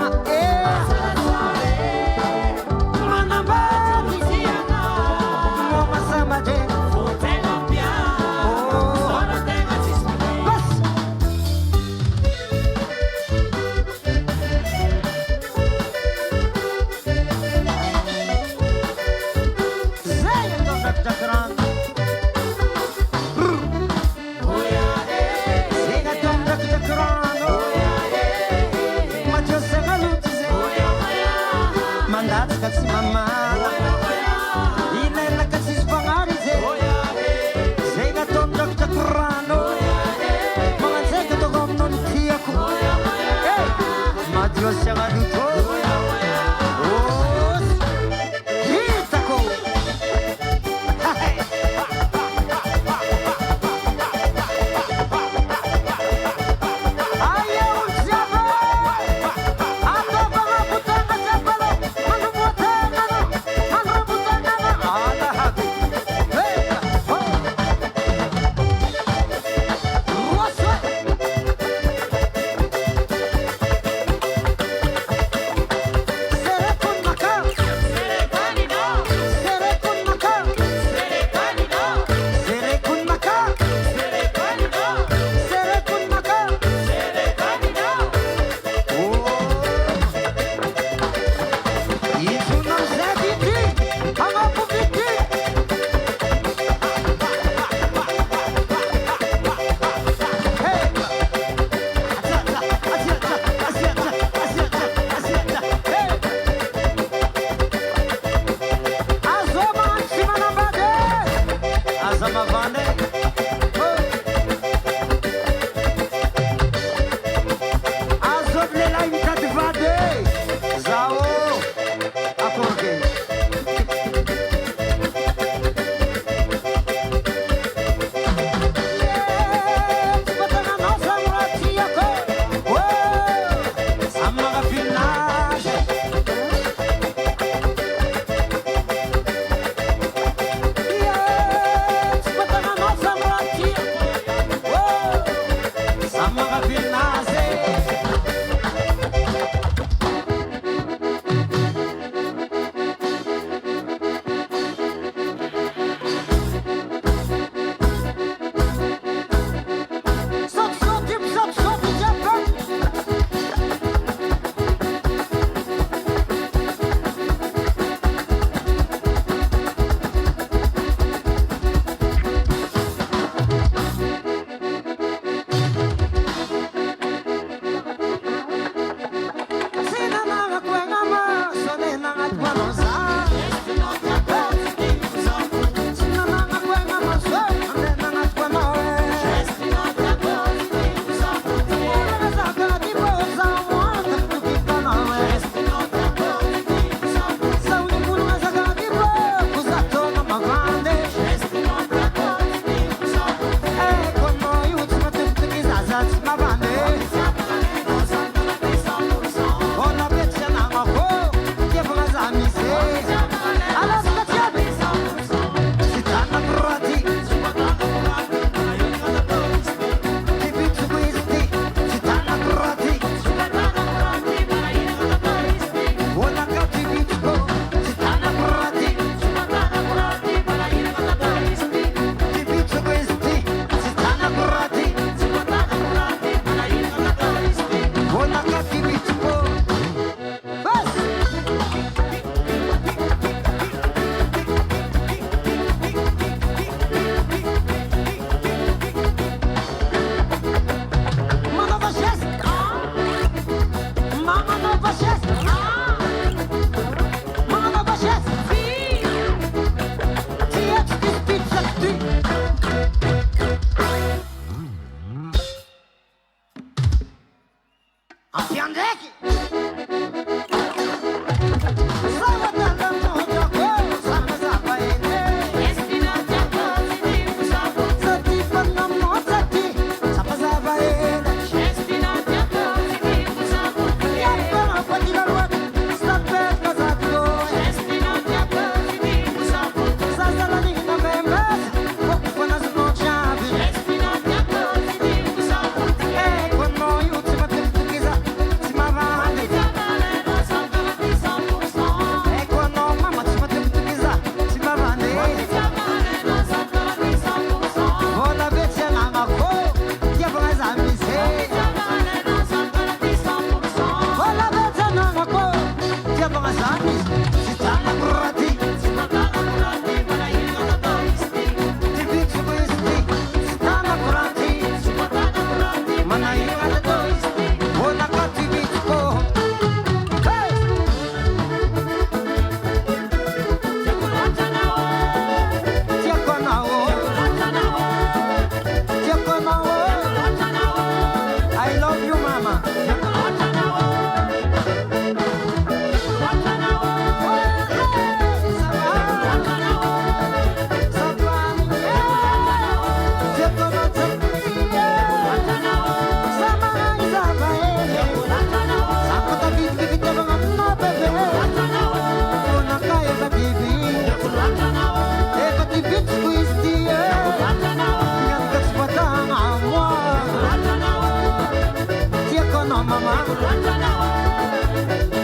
Speaker 2: manambali mo masambate bas zay ndo dakran zay ndo dakran mandato kasi mama inela kasi spangari ze ga tondo takrano mga zeka to gomno tiako eh madio siya dito oh hitako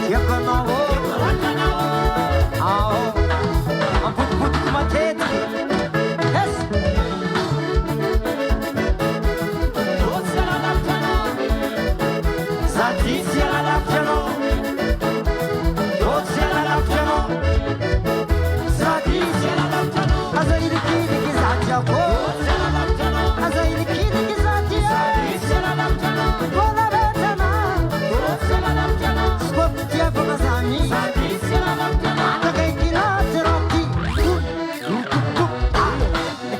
Speaker 2: Dia ka nouă. Au. Am put cu matete. Yes. Zadizia la lapciano. Dozia la lapciano. Zadizia la lapciano. Aza ilikini kizatia ko. Aza ilikini kizatia. Zadizia la lapciano. Bona betana. Dozia la lapciano. Skotia pagazani. Zadizia la lapciano. Ata kay kinatiraki.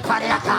Speaker 2: Pariaka.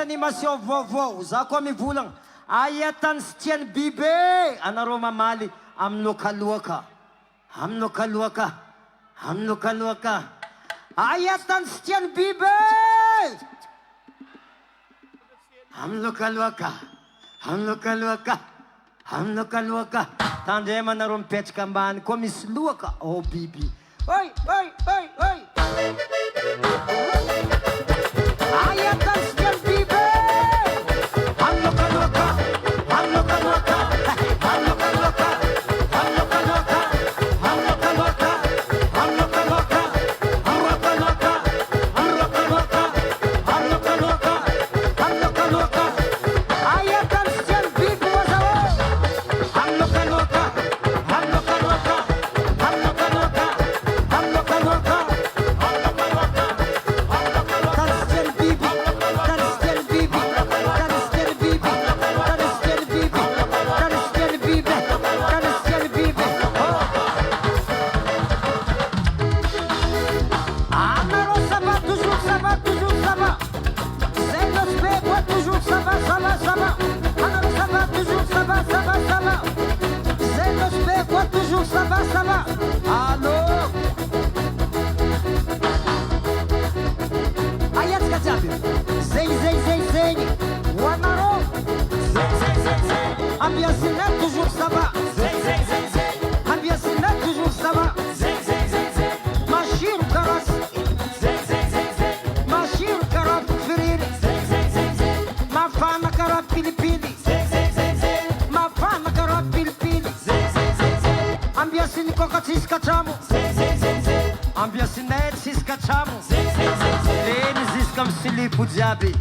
Speaker 2: Animation vovô, za koa mivolagna ayatany sy tiany biby anareo mamaly amin'ny lokaloaka amin'ny lokaloaka amin'ny lokaloaka ayatany sy tiany biby amin'ny lokaloaka amin'ny lokaloaka amin'ny lokaloaka tandrema anareo mipetraka ambany koa misy loaka o biby oi oi oi oi ayatany sy tiany biby Ambiasinete siskachamo Leni ziskam silipu jabi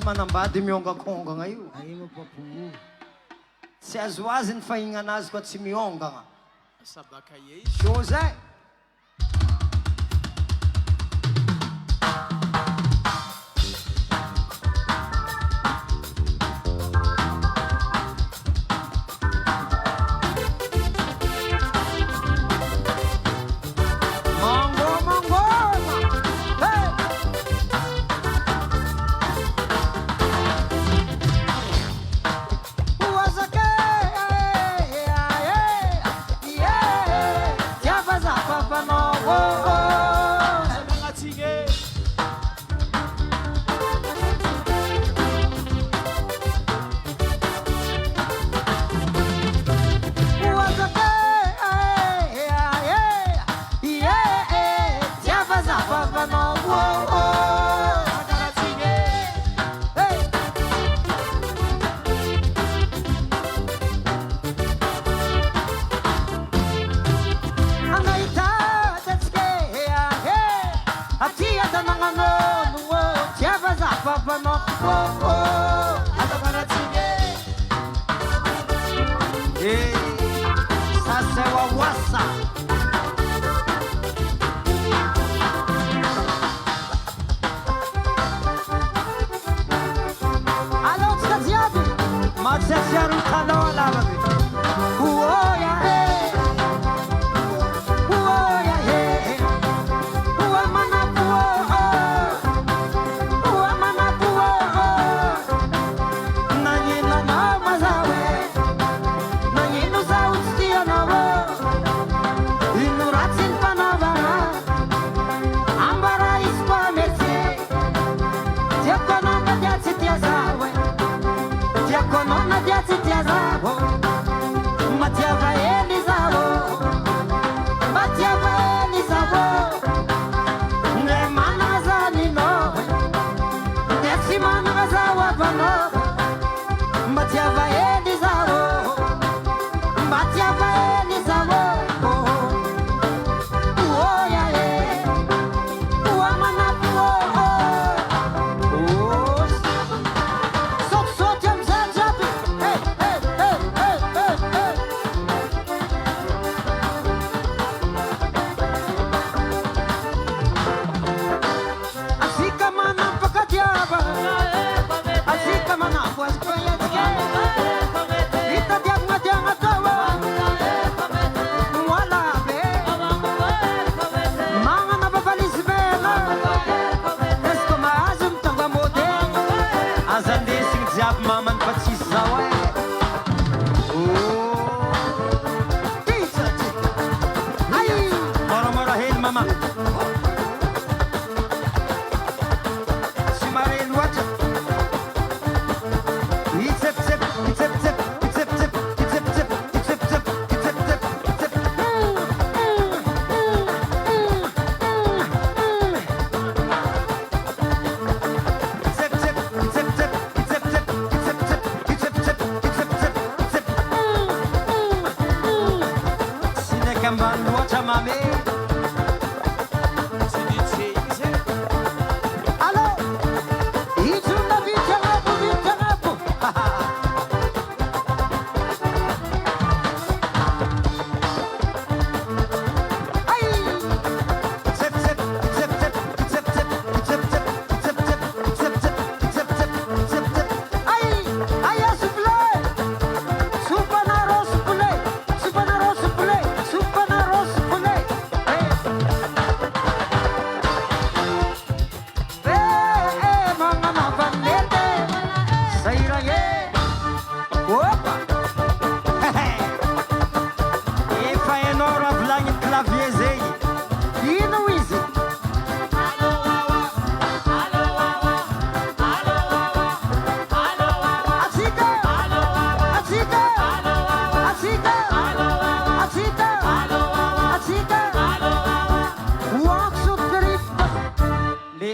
Speaker 2: manambady miongakongana io.
Speaker 3: Ay mo pa po.
Speaker 2: Tsy azo azy ny fahigna anazy koa tsy miongana.
Speaker 7: Sabaka yey.
Speaker 2: So zay.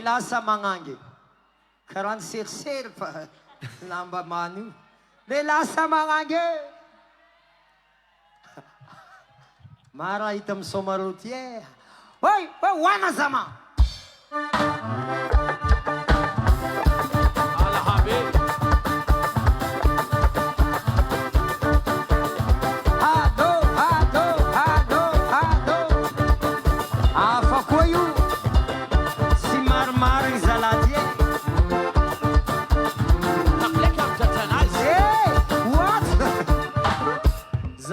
Speaker 2: Lasa mangangi. Karan sir pa. Lamba manu. Lasa mangangi. Mara itam somarut ye. Oi, wana sama.
Speaker 7: Alhabi.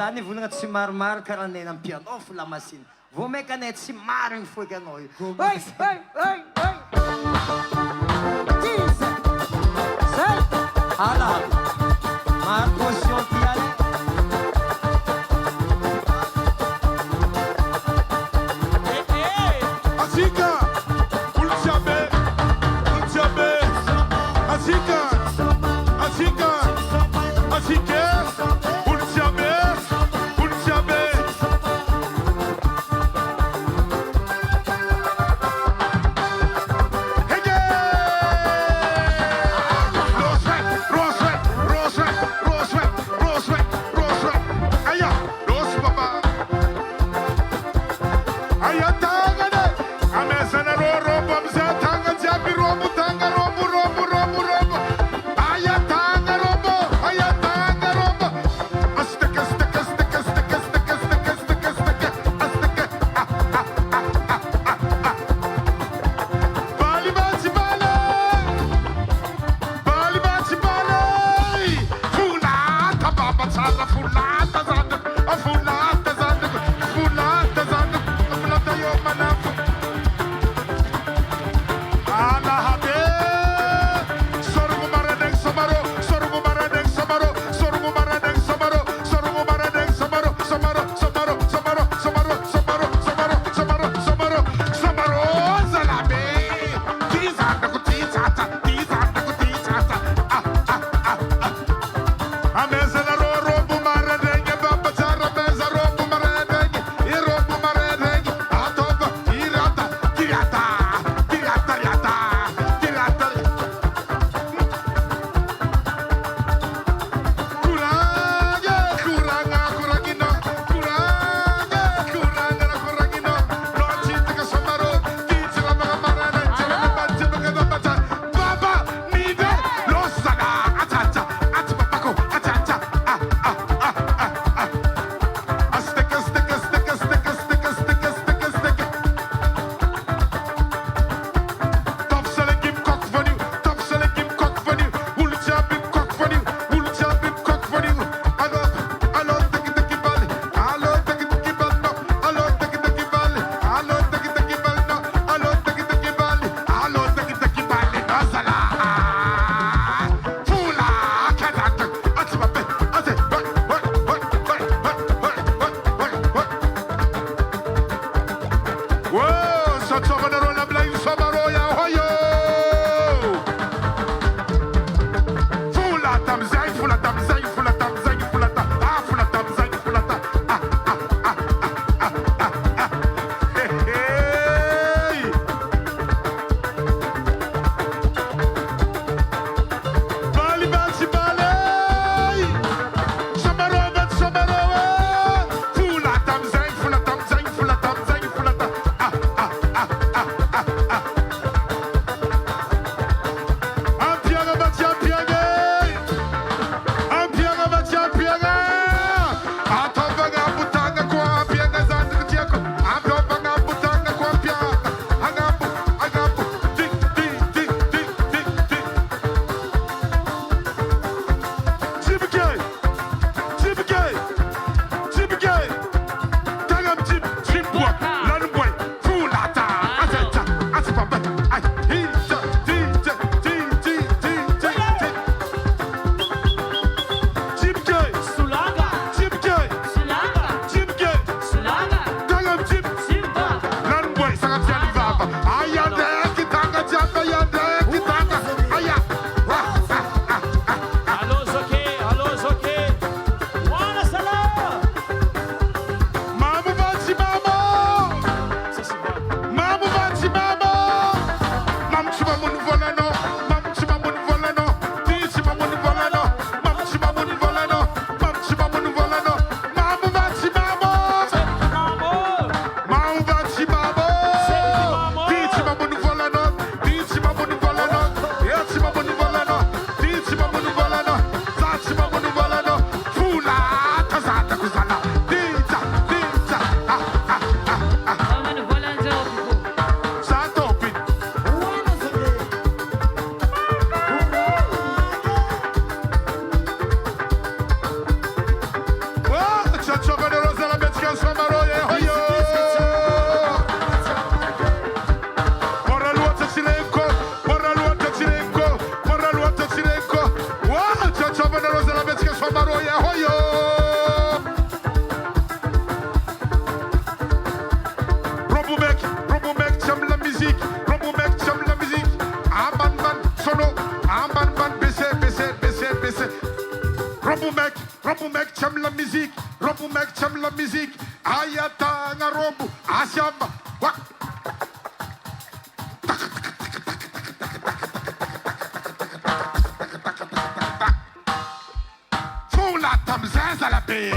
Speaker 2: zany volagna tsy maromaro karaha nena amin'ny piano fo lamasina vao maika anay tsy marigny foky anao io
Speaker 3: Hey, hey, hey, hey. Tisa. Say.
Speaker 2: ala maro position ty ale
Speaker 1: Azika, Ulchabe, Ulchabe, Azika, Azika, Azike, Ulchabe, Ulchabe. Hege! Roswell, Roswell, Roswell, Roswell, Roswell, Roswell. Aya, Ros Papa. Aya tangane, amesana robo mza tanga jabi robo tanga robo robo robo robo. Aya tanga robo, aya tanga robo. Asteke asteke asteke asteke asteke asteke asteke asteke asteke. Bali bali bali, bali bali bali. Fulata baba sana fulata zanda, fulata zanda, fulata zanda, fulata yo manafu. Ala habe, sorgu maradeng samaro, sorgu maradeng samaro, sorgu maradeng samaro, sorgu maradeng samaro, samaro, samaro, samaro, samaro, samaro, samaro, samaro, samaro, samaro, zalabe. Tizata ku tizata, tizata ku tizata. Ameza na robo maradeng, baba zara meza robo maradeng, e robo maradeng, atoba, irata, tirata, tirata, tirata, tirata. Kuranga, kuranga, kurangino, kuranga, kuranga, kurangino. Lojita ka samaro, tizala mga maradeng, tizala mga badja, mga babata. Baba, nide, losana, atacha, atipapako, atacha, Asteke, asteke, asteke, asteke, asteke, asteke, asteke, asteke. Top selling him cock for you, top selling him cock for you. Wool job him cock for you, wool job him cock for you. Allo, take it, take it, ball. Allo, take it, take it, ball, no. Allo, take it, take it, ball. Allo, take it, take it, ball, no. Allo, take it, take it, ball. Allo, take it, take it, ball, no. Zala. Fula, kadata, atipape, ate, what. Whoa, so over the roller blind Samaro ya hoyo. Fula tamzai, fula tamzai, fula tamzai, fula ta, fula tamzai, fula ta, hey. Bali bali bali, Samaro bet Samaro, fula tamzai, fula tamzai, fula tamzai, fula ta, t'aime la musique, Robu mec t'aime la musique, Ayata nga Robu, Asiamba, Wak. Fou la tamzaz à la paix.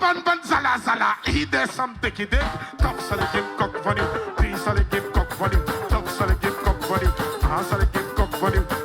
Speaker 1: Amban zala zala, he there's some dicky dick. Top sale give cock funny, three sale give cock funny, top sale give cock funny, half sale give cock funny.